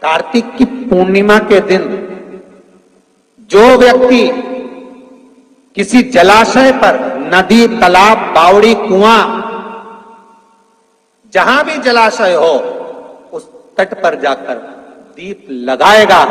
कार्तिक की पूर्णिमा के दिन जो व्यक्ति किसी जलाशय पर, नदी, तालाब, बावड़ी, कुआं, जहां भी जलाशय हो, उस तट पर जाकर दीप लगाएगा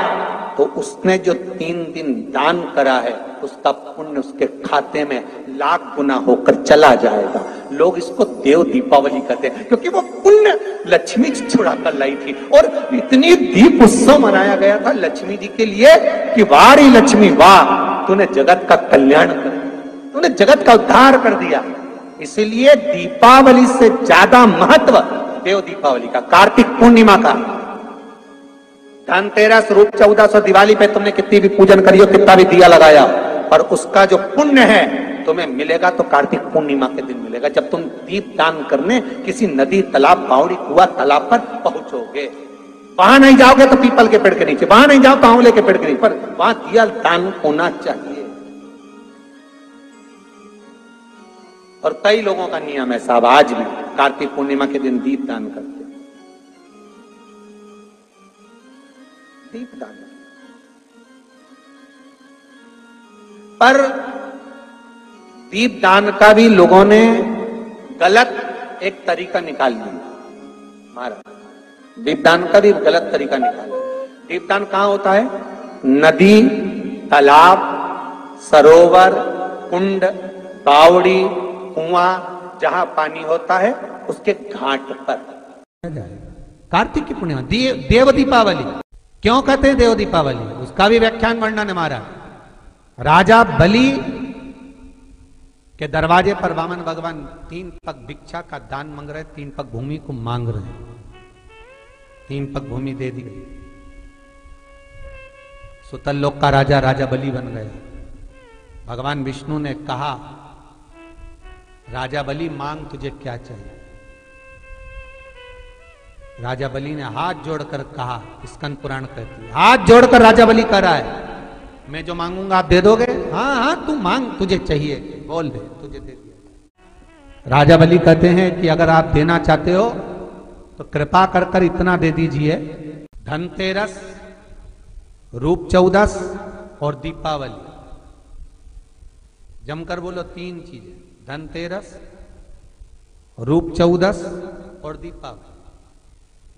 तो उसने जो 3 दिन दान करा है उसका पुण्य उसके खाते में लाख गुना होकर चला जाएगा। लोग इसको देव दीपावली कहते हैं क्योंकि वो पुण्य लक्ष्मी छुड़ा कर लाई थी और इतनी दीप उत्सव मनाया गया था लक्ष्मी जी के लिए कि वाह रे लक्ष्मी वाह, तूने जगत का कल्याण कर दिया, तूने जगत का उद्धार कर दिया। इसलिए दीपावली से ज्यादा महत्व देव दीपावली का, कार्तिक पूर्णिमा का। धनतेरस, रूप चौदस और दिवाली पे तुमने कितनी भी पूजन करी हो, कितना भी दिया लगाया, और उसका जो पुण्य है तुम्हें मिलेगा तो कार्तिक पूर्णिमा के दिन मिलेगा, जब तुम दीप दान करने किसी नदी, तालाब, बावड़ी, कुआं, तालाब पर पहुंचोगे। वहां नहीं जाओगे तो पीपल के पेड़ के नीचे, वहां नहीं जाओ तो आंवले के पेड़ के नीचे, पर वहां दिया दान होना चाहिए। और कई लोगों का नियम है साहब, आज भी कार्तिक पूर्णिमा के दिन दीप दान करते, दीप दान। पर दीप दान का भी लोगों ने गलत एक तरीका निकाल लिया। महाराज, दीपदान का भी गलत तरीका निकाला। दीपदान कहां होता है? नदी, तालाब, सरोवर, कुंड, बावड़ी, कुआं, जहां पानी होता है उसके घाट पर। कार्तिक की पूर्णिमा देव दीपावली क्यों कहते हैं? देव दीपावली उसका भी व्याख्यान वर्णन है हमारा। राजा बलि के दरवाजे पर वामन भगवान 3 पग भिक्षा का दान मांग रहे, 3 पग भूमि को मांग रहे, 3 पग भूमि दे दी गई। सुतल लोक का राजा राजा बलि बन गया। भगवान विष्णु ने कहा, राजा बलि मांग तुझे क्या चाहिए? राजा बलि ने हाथ जोड़कर कहा, स्कंद पुराण कहती है, हाथ जोड़कर राजा बलि कह रहा है, मैं जो मांगूंगा आप दे दोगे? हाँ हाँ तू मांग, तुझे चाहिए, बोल दे, तुझे दे दिया। राजा बलि कहते हैं कि अगर आप देना चाहते हो तो कृपा कर कर इतना दे दीजिए, धनतेरस, रूप चौदस और दीपावली, जमकर बोलो 3 चीजें, धनतेरस, रूप चौदस और दीपावली।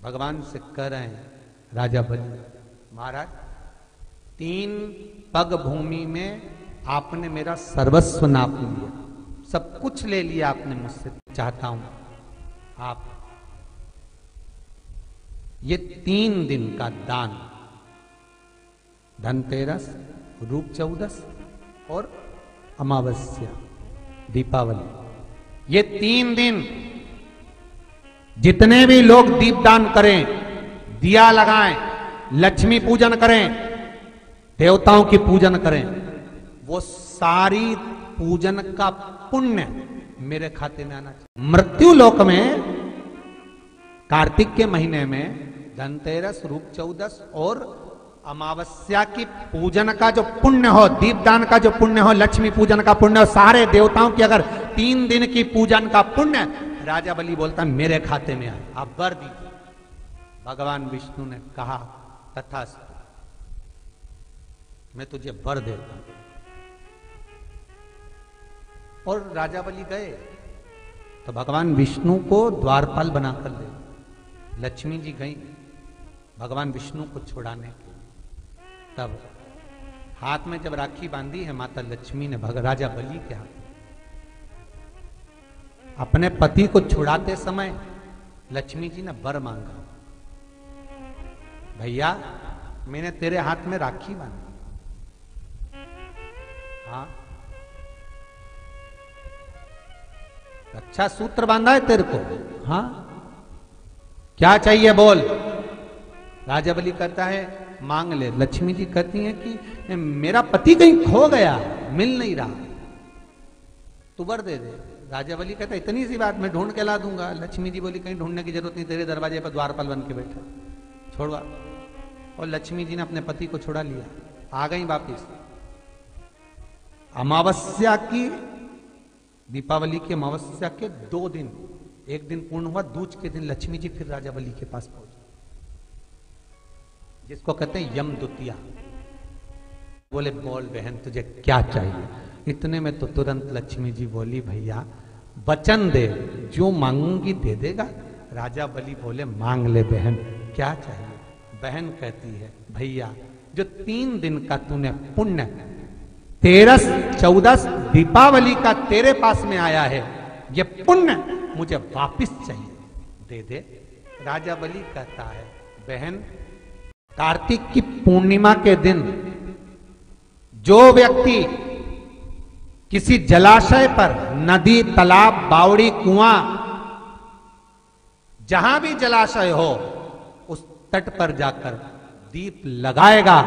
भगवान से कह रहे हैं राजा बलि, महाराज 3 पग भूमि में आपने मेरा सर्वस्व नाप लिया, सब कुछ ले लिया आपने मुझसे, चाहता हूं आप ये 3 दिन का दान, धनतेरस, रूप चौदस और अमावस्या, दीपावली, ये 3 दिन जितने भी लोग दीपदान करें, दिया लगाएं, लक्ष्मी पूजन करें, देवताओं की पूजन करें, वो सारी पूजन का पुण्य मेरे खाते में आना चाहिए। मृत्यु लोक में कार्तिक के महीने में धनतेरस, रूप चौदस और अमावस्या की पूजन का जो पुण्य हो, दीपदान का जो पुण्य हो, लक्ष्मी पूजन का पुण्य हो, सारे देवताओं की अगर 3 दिन की पूजन का पुण्य, राजा बलि बोलता मेरे खाते में आए, आप वर दीजिए। भगवान विष्णु ने कहा तथास्तु, मैं तुझे वर देता हूं। और राजा बलि गए तो भगवान विष्णु को द्वारपाल बनाकर ले, लक्ष्मी जी गई भगवान विष्णु को छुड़ाने के लिए। तब हाथ में जब राखी बांधी है माता लक्ष्मी ने राजा बलि के हाथ, अपने पति को छुड़ाते समय लक्ष्मी जी ने वर मांगा, भैया मैंने तेरे हाथ में राखी बांधी, हाँ अच्छा सूत्र बांधा है तेरे को, हाँ क्या चाहिए बोल। राजा बलि कहता है मांग ले। लक्ष्मी जी कहती हैं कि मेरा पति कहीं खो गया, मिल नहीं रहा, तू वर दे दे। राजा बलि कहता इतनी सी बात, मैं ढूंढ के ला दूंगा। लक्ष्मी जी बोली कहीं ढूंढने की जरूरत नहीं, तेरे दरवाजे पर द्वारपाल बन के बैठा, छोड़वा। और लक्ष्मी जी ने अपने पति को छुड़ा लिया, आ गई वापिस। अमावस्या की, दीपावली की अमावस्या के 2 दिन, एक दिन पूर्ण हुआ, दूज के दिन लक्ष्मी जी फिर राजा बलि के पास पहुंचे। जिसको कहते हैं यम द्वितीया। बोले बोल बहन तुझे क्या चाहिए? इतने में तो तुरंत लक्ष्मी जी बोली भैया वचन दे, जो मांगूंगी दे देगा। राजा बलि बोले मांग ले बहन, क्या चाहिए? बहन कहती है भैया जो 3 दिन का तूने पुण्य 13 14 दीपावली का तेरे पास में आया है, ये पुण्य मुझे वापस चाहिए, दे दे। राजा बलि कहता है बहन कार्तिक की पूर्णिमा के दिन जो व्यक्ति किसी जलाशय पर, नदी, तालाब, बावड़ी, कुआं, जहां भी जलाशय हो उस तट पर जाकर दीप लगाएगा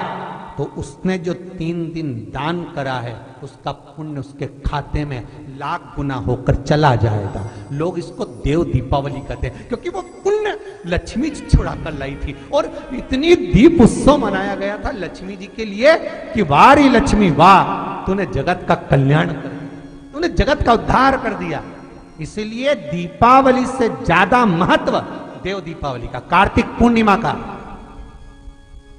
तो उसने जो 3 दिन दान करा है उसका पुण्य उसके खाते में लाख गुना होकर चला जाएगा। लोग इसको देव दीपावली कहते हैं क्योंकि वो पुण्य लक्ष्मी जी छुड़ा कर लाई थी और इतनी दीप उत्सव मनाया गया था लक्ष्मी जी के लिए कि वारी लक्ष्मी वाह, तूने जगत का कल्याण कर दिया, तूने जगत का उद्धार कर दिया। इसलिए दीपावली से ज्यादा महत्व देव दीपावली का, कार्तिक पूर्णिमा का।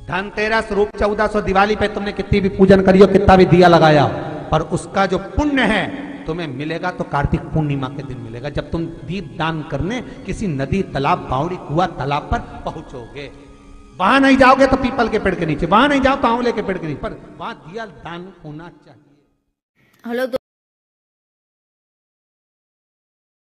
धनतेरस, रूप 1400, दिवाली पे तुमने कितनी भी पूजन करी हो, कितना भी दिया लगाया हो, पर उसका जो पुण्य है तुम्हें मिलेगा तो कार्तिक पूर्णिमा के दिन मिलेगा, जब तुम दीप दान करने किसी नदी, तालाब, बावड़ी, कुआं, तालाब पर पहुंचोगे। वहां नहीं जाओगे तो पीपल के पेड़ के नीचे, वहां नहीं जाओ तो आंवले के पेड़ के नीचे, पर वहां दिया दान होना चाहिए। हेलो